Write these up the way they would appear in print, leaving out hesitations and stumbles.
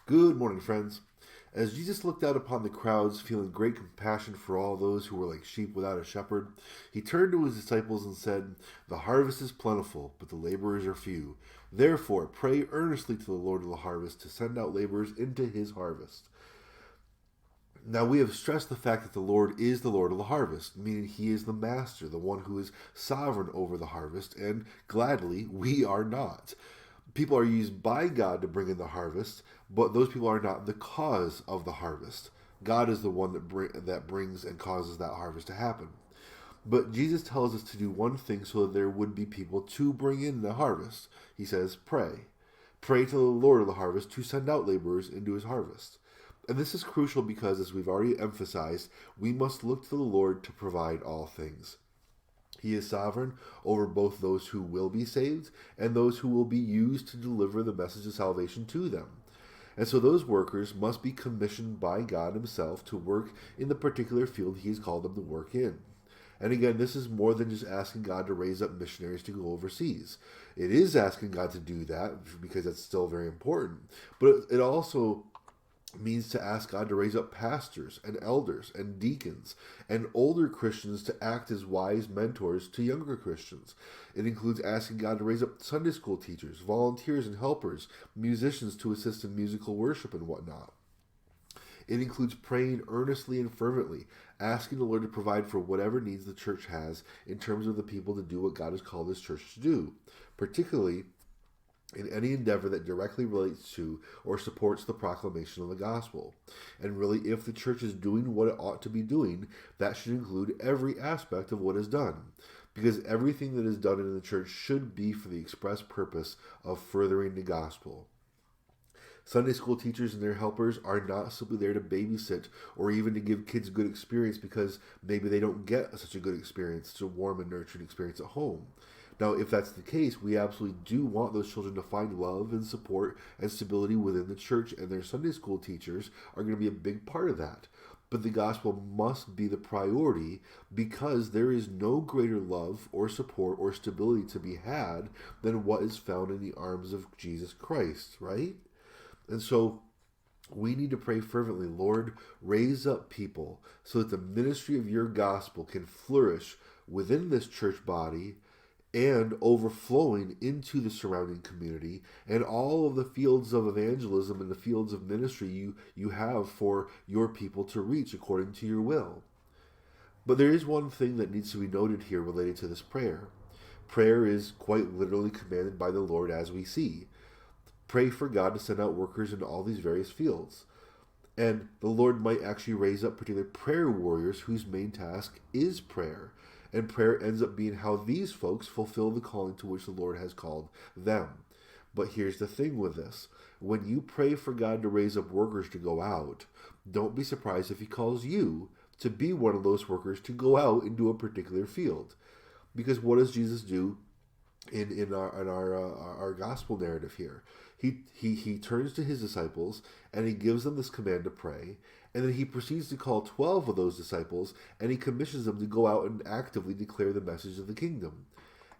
Good morning, friends. As Jesus looked out upon the crowds, feeling great compassion for all those who were like sheep without a shepherd, he turned to his disciples and said, "The harvest is plentiful, but the laborers are few. Therefore, pray earnestly to the Lord of the harvest to send out laborers into his harvest." Now, we have stressed the fact that the Lord is the Lord of the harvest, meaning he is the master, the one who is sovereign over the harvest, and gladly, we are not. People are used by God to bring in the harvest, but those people are not the cause of the harvest. God is the one that brings and causes that harvest to happen. But Jesus tells us to do one thing so that there would be people to bring in the harvest. He says, pray. Pray to the Lord of the harvest to send out laborers into his harvest. And this is crucial because, as we've already emphasized, we must look to the Lord to provide all things. He is sovereign over both those who will be saved and those who will be used to deliver the message of salvation to them. And so those workers must be commissioned by God himself to work in the particular field he has called them to work in. And again, this is more than just asking God to raise up missionaries to go overseas. It is asking God to do that because that's still very important. But it also means to ask God to raise up pastors and elders and deacons and older Christians to act as wise mentors to younger Christians. It includes asking God to raise up Sunday school teachers, volunteers and helpers, musicians to assist in musical worship and whatnot. It includes praying earnestly and fervently, asking the Lord to provide for whatever needs the church has in terms of the people to do what God has called his church to do, particularly in any endeavor that directly relates to or supports the proclamation of the gospel. And really, if the church is doing what it ought to be doing, that should include every aspect of what is done. Because everything that is done in the church should be for the express purpose of furthering the gospel. Sunday school teachers and their helpers are not simply there to babysit or even to give kids good experience because maybe they don't get such a good experience, such a warm and nurturing experience at home. Now, if that's the case, we absolutely do want those children to find love and support and stability within the church, and their Sunday school teachers are going to be a big part of that. But the gospel must be the priority because there is no greater love or support or stability to be had than what is found in the arms of Jesus Christ, right? And so we need to pray fervently, Lord, raise up people so that the ministry of your gospel can flourish within this church body and overflowing into the surrounding community and all of the fields of evangelism and the fields of ministry you have for your people to reach according to your will. But there is one thing that needs to be noted here related to this prayer. Prayer is quite literally commanded by the Lord, as we see. Pray for God to send out workers into all these various fields. And the Lord might actually raise up particular prayer warriors whose main task is prayer. And prayer ends up being how these folks fulfill the calling to which the Lord has called them. But here's the thing with this. When you pray for God to raise up workers to go out, don't be surprised if he calls you to be one of those workers to go out into a particular field. Because what does Jesus do in our gospel narrative here? He turns to his disciples and he gives them this command to pray, and then he proceeds to call 12 of those disciples and he commissions them to go out and actively declare the message of the kingdom.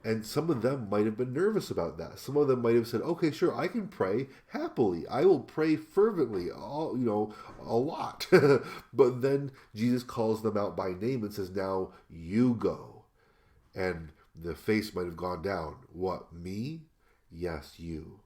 And some of them might have been nervous about that. Some of them might have said, "Okay, sure, I can pray happily. I will pray fervently, a lot." But then Jesus calls them out by name and says, "Now you go." And the face might have gone down. What, me? Yes, you.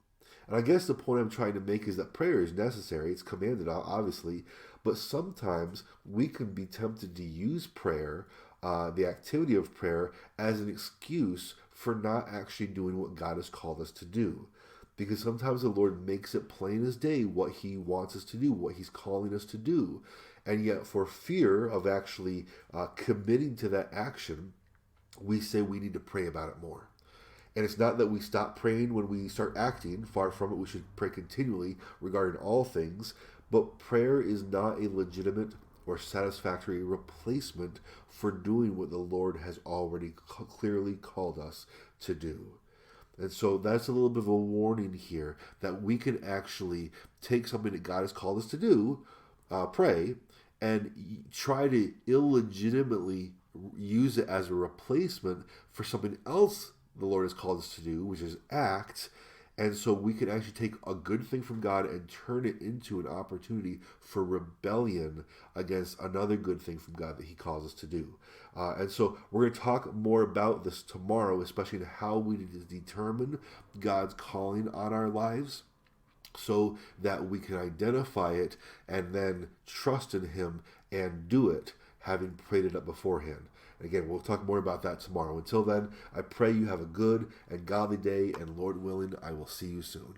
And I guess the point I'm trying to make is that prayer is necessary. It's commanded, obviously. But sometimes we can be tempted to use prayer, the activity of prayer, as an excuse for not actually doing what God has called us to do. Because sometimes the Lord makes it plain as day what he wants us to do, what he's calling us to do. And yet for fear of actually committing to that action, we say we need to pray about it more. And it's not that we stop praying when we start acting. Far from it. We should pray continually regarding all things. But prayer is not a legitimate or satisfactory replacement for doing what the Lord has already clearly called us to do. And so that's a little bit of a warning here that we can actually take something that God has called us to do, pray, and try to illegitimately use it as a replacement for something else the Lord has called us to do, which is act, And so we can actually take a good thing from God and turn it into an opportunity for rebellion against another good thing from God that He calls us to do. And so we're going to talk more about this tomorrow, especially in how we determine God's calling on our lives so that we can identify it and then trust in Him and do it, having prayed it up beforehand. Again, we'll talk more about that tomorrow. Until then, I pray you have a good and godly day, and Lord willing, I will see you soon.